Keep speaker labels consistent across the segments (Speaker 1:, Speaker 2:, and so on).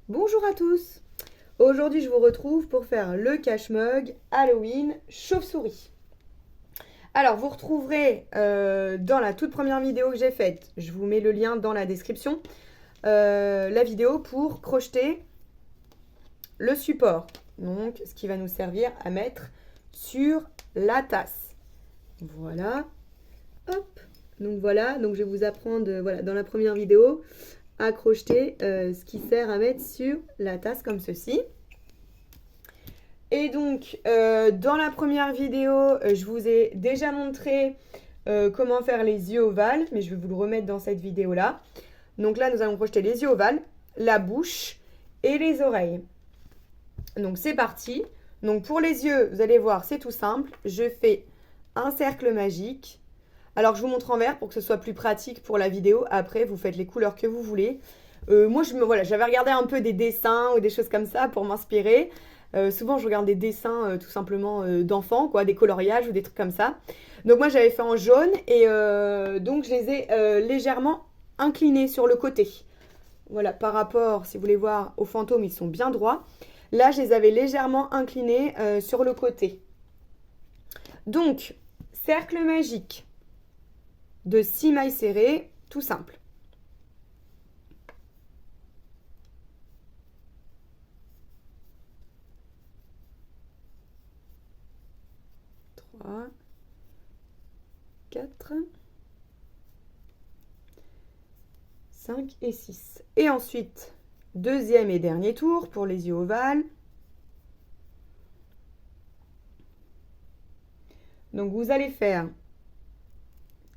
Speaker 1: Bonjour à tous. Aujourd'hui, je vous retrouve pour faire le cache-mug Halloween chauve-souris. Alors, vous retrouverez dans la toute première vidéo que j'ai faite, je vous mets le lien dans la description, la vidéo pour crocheter le support. Donc, ce qui va nous servir à mettre sur la tasse. Voilà. Hop. Donc voilà, donc je vais vous apprendre voilà, dans la première vidéo à crocheter ce qui sert à mettre sur la tasse comme ceci. Et donc, dans la première vidéo, je vous ai déjà montré comment faire les yeux ovales, mais je vais vous le remettre dans cette vidéo-là. Donc là, nous allons crocheter les yeux ovales, la bouche et les oreilles. Donc c'est parti. Donc pour les yeux, vous allez voir, c'est tout simple. Je fais un cercle magique. Alors je vous montre en vert pour que ce soit plus pratique pour la vidéo. Après, vous faites les couleurs que vous voulez. Moi, j'avais regardé un peu des dessins ou des choses comme ça pour m'inspirer. Souvent, je regarde des dessins tout simplement d'enfants, quoi, des coloriages ou des trucs comme ça. Donc moi, j'avais fait en jaune et donc je les ai légèrement inclinés sur le côté. Voilà, par rapport, si vous voulez voir, aux fantômes, ils sont bien droits. Là, je les avais légèrement inclinés sur le côté. Donc, cercle magique de 6 mailles serrées, tout simple. Trois, 4, 5 et 6. Et ensuite, deuxième et dernier tour pour les yeux ovales. Donc vous allez faire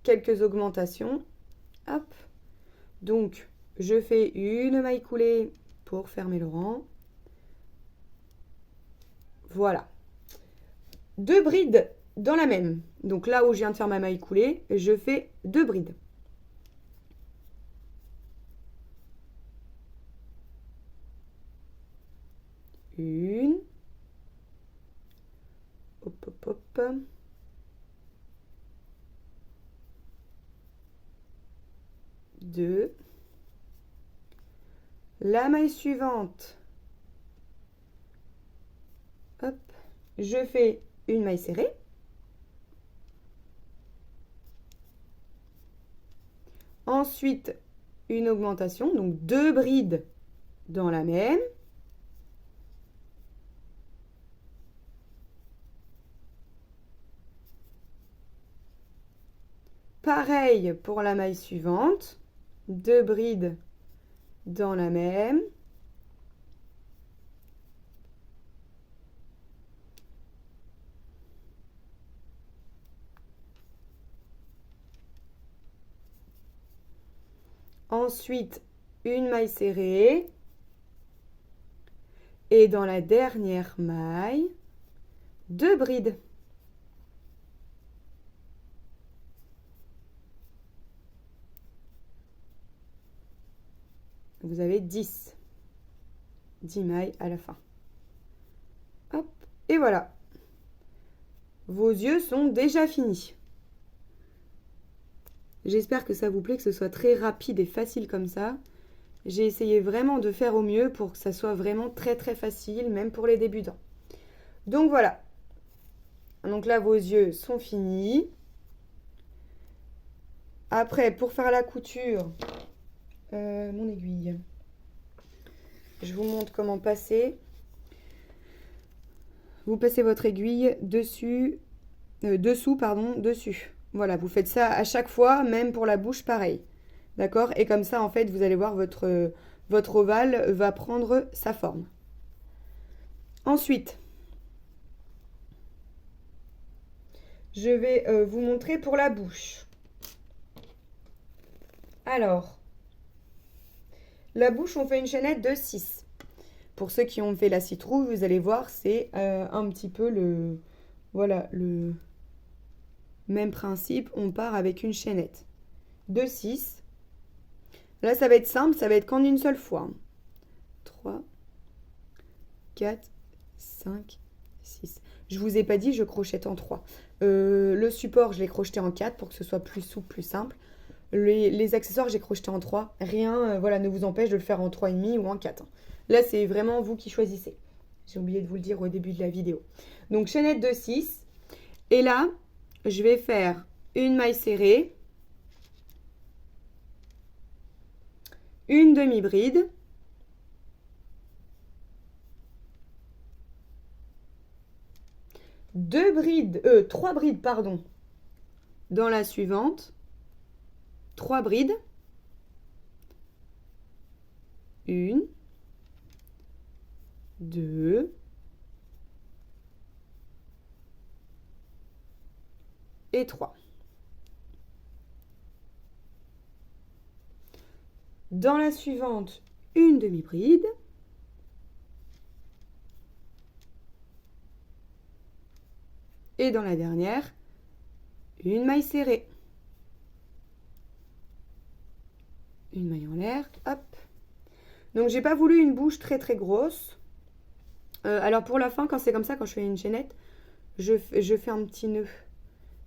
Speaker 1: quelques augmentations. Hop. Donc je fais une maille coulée pour fermer le rang. Voilà. 2 brides dans la même. Donc là où je viens de faire ma maille coulée, je fais 2 brides. Une. Hop, hop, hop. Deux. La maille suivante. Hop. Je fais une maille serrée. Ensuite, une augmentation, donc 2 brides dans la même. Pareil pour la maille suivante, 2 brides dans la même. Ensuite, une maille serrée. Et dans la dernière maille, 2 brides. Vous avez 10 mailles à la fin. Hop, et voilà. Vos yeux sont déjà finis. J'espère que ça vous plaît, que ce soit très rapide et facile comme ça. J'ai essayé vraiment de faire au mieux pour que ça soit vraiment très très facile, même pour les débutants. Donc voilà. Donc là, vos yeux sont finis. Après, pour faire la couture, mon aiguille. Je vous montre comment passer. Vous passez votre aiguille dessus. Voilà, vous faites ça à chaque fois, même pour la bouche, pareil. D'accord? Et comme ça, en fait, vous allez voir, votre ovale va prendre sa forme. Ensuite, je vais vous montrer pour la bouche. Alors, la bouche, on fait une chaînette de 6. Pour ceux qui ont fait la citrouille, vous allez voir, c'est un petit peu le même principe. On part avec une chaînette de 6. Là, ça va être simple, ça va être qu'en une seule fois. 3, 4, 5, 6. Je vous ai pas dit, je crochette en 3. Le support, je l'ai crocheté en 4 pour que ce soit plus souple, plus simple. Les accessoires, j'ai crocheté en 3. Rien voilà, ne vous empêche de le faire en 3,5 ou en 4. Là, c'est vraiment vous qui choisissez. J'ai oublié de vous le dire au début de la vidéo. Donc, chaînette de 6. Et là, je vais faire une maille serrée, une demi-bride, trois brides, pardon, dans la suivante, 3 brides, une, 2 et 3. Dans la suivante, une demi-bride. Et dans la dernière, une maille serrée. Une maille en l'air, hop. Donc, j'ai pas voulu une bouche très très grosse. Alors, pour la fin, quand c'est comme ça, quand je fais une chaînette, je fais un petit nœud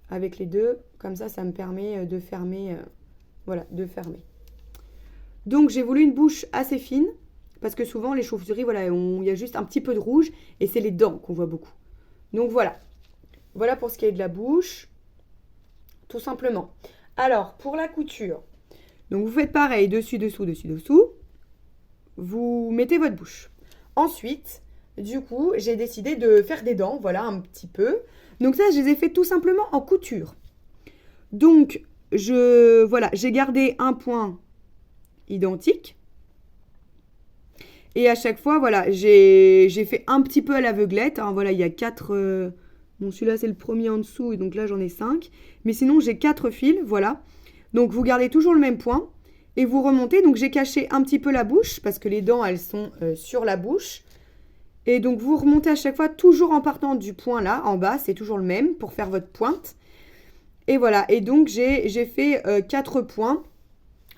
Speaker 1: avec les deux. Comme ça me permet de fermer. Voilà, de fermer. Donc, j'ai voulu une bouche assez fine. Parce que souvent, les chauves-souris, voilà, il y a juste un petit peu de rouge. Et c'est les dents qu'on voit beaucoup. Donc, voilà. Voilà pour ce qui est de la bouche. Tout simplement. Alors, pour la couture. Donc, vous faites pareil. Dessus, dessous, dessus, dessous. Vous mettez votre bouche. Ensuite, du coup, j'ai décidé de faire des dents. Voilà, un petit peu. Donc ça, je les ai fait tout simplement en couture. Donc, voilà, j'ai gardé un point identique. Et à chaque fois, voilà, j'ai fait un petit peu à l'aveuglette. Hein, voilà, il y a 4... bon, celui-là, c'est le premier en dessous. Et donc là, j'en ai 5. Mais sinon, j'ai 4 fils. Voilà. Donc, vous gardez toujours le même point. Et vous remontez. Donc, j'ai caché un petit peu la bouche. Parce que les dents, elles sont sur la bouche. Et donc, vous remontez à chaque fois, toujours en partant du point là, en bas. C'est toujours le même pour faire votre pointe. Et voilà. Et donc, j'ai fait 4 points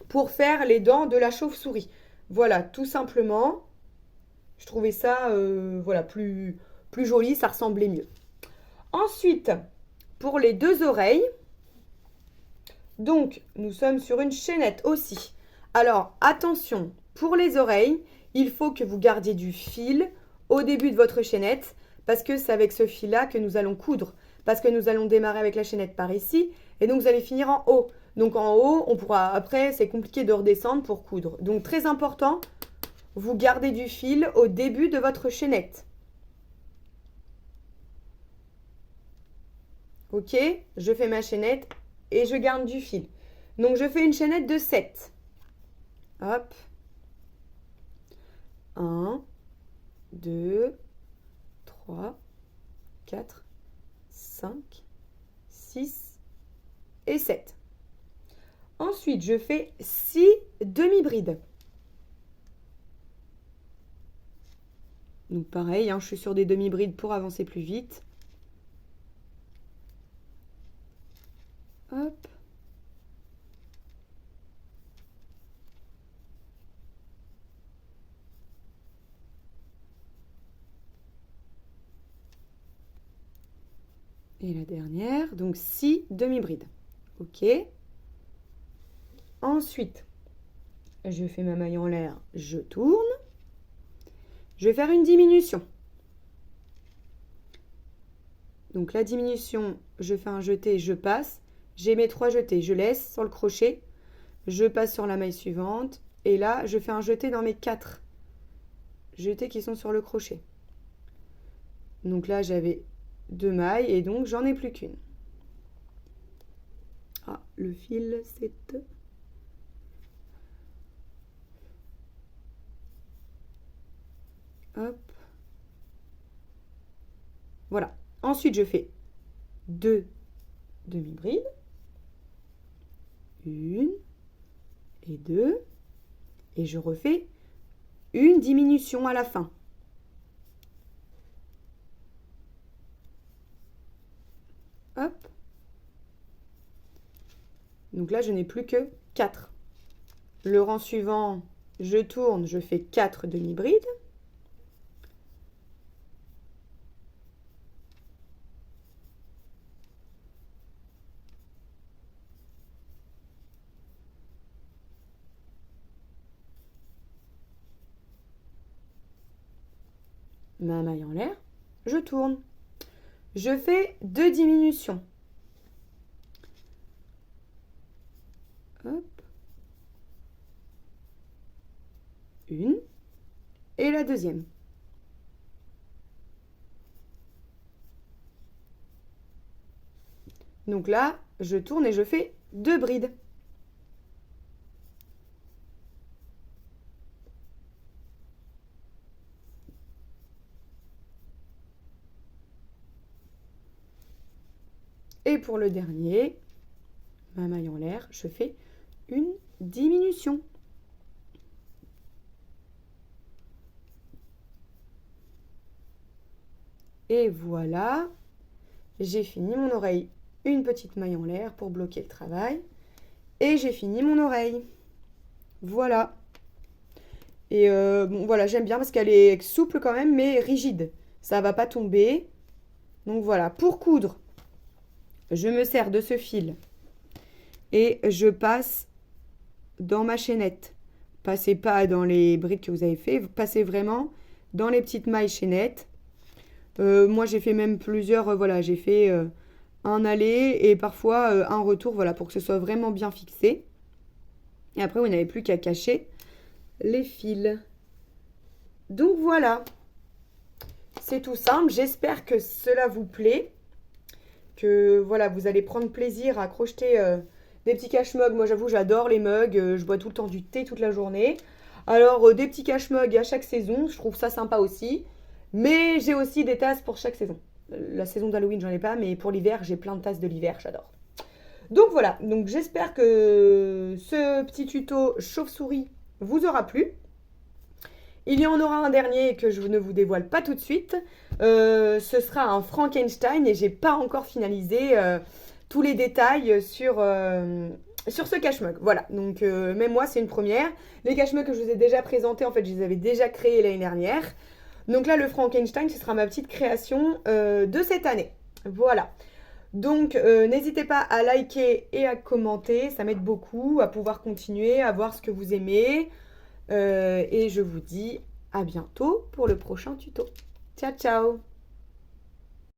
Speaker 1: pour faire les dents de la chauve-souris. Voilà, tout simplement. Je trouvais ça voilà, plus joli, ça ressemblait mieux. Ensuite, pour les 2 oreilles, donc nous sommes sur une chaînette aussi. Alors, attention, pour les oreilles, il faut que vous gardiez du fil au début de votre chaînette parce que c'est avec ce fil-là que nous allons coudre. Parce que nous allons démarrer avec la chaînette par ici et donc vous allez finir en haut. Donc en haut, on pourra après, c'est compliqué de redescendre pour coudre. Donc très important, vous gardez du fil au début de votre chaînette. Ok, je fais ma chaînette et je garde du fil. Donc je fais une chaînette de 7. Hop. 1, 2, 3, 4, 5, 6 et 7. Ensuite, je fais 6 demi-brides. Donc pareil, hein, je suis sur des demi-brides pour avancer plus vite. Hop. Et la dernière, donc 6 demi-brides. Ok. Ensuite, je fais ma maille en l'air, je tourne. Je vais faire une diminution. Donc la diminution, je fais un jeté, je passe. J'ai mes 3 jetés, je laisse sur le crochet. Je passe sur la maille suivante. Et là, je fais un jeté dans mes 4 jetés qui sont sur le crochet. Donc là, j'avais 2 mailles et donc j'en ai plus qu'une. Ah, le fil, c'est... Hop. Voilà. Ensuite, je fais 2 demi-brides. 1 et 2. Et je refais une diminution à la fin. Hop. Donc là, je n'ai plus que 4. Le rang suivant, je tourne, je fais 4 demi-brides. ma maille en l'air, je tourne. Je fais 2 diminutions. Hop. Une. Et la deuxième. Donc là, je tourne et je fais 2 brides. Et pour le dernier, ma maille en l'air, je fais une diminution. Et voilà, j'ai fini mon oreille. Une petite maille en l'air pour bloquer le travail. Et j'ai fini mon oreille. Voilà. Et bon, voilà, j'aime bien parce qu'elle est souple quand même, mais rigide. Ça va pas tomber. Donc voilà, pour coudre, je me sers de ce fil et je passe dans ma chaînette. Passez pas dans les brides que vous avez fait, passez vraiment dans les petites mailles chaînettes. Moi, j'ai fait même plusieurs, voilà, j'ai fait un aller et parfois un retour, voilà, pour que ce soit vraiment bien fixé. Et après, vous n'avez plus qu'à cacher les fils. Donc voilà, c'est tout simple. J'espère que cela vous plaît, que voilà, vous allez prendre plaisir à crocheter des petits cache-mugs. Moi, j'avoue, j'adore les mugs. Je bois tout le temps du thé toute la journée. Alors, des petits cache-mugs à chaque saison, je trouve ça sympa aussi. Mais j'ai aussi des tasses pour chaque saison. La saison d'Halloween, j'en ai pas, mais pour l'hiver, j'ai plein de tasses de l'hiver, j'adore. Donc voilà, donc j'espère que ce petit tuto chauve-souris vous aura plu. Il y en aura un dernier que je ne vous dévoile pas tout de suite. Ce sera un Frankenstein et j'ai pas encore finalisé tous les détails sur ce cache-mug. Voilà, donc même moi, c'est une première. Les cache-mugs que je vous ai déjà présentés, en fait, je les avais déjà créés l'année dernière. Donc là, le Frankenstein, ce sera ma petite création de cette année. Voilà. Donc, n'hésitez pas à liker et à commenter. Ça m'aide beaucoup à pouvoir continuer, à voir ce que vous aimez. Et je vous dis à bientôt pour le prochain tuto. Ciao, ciao!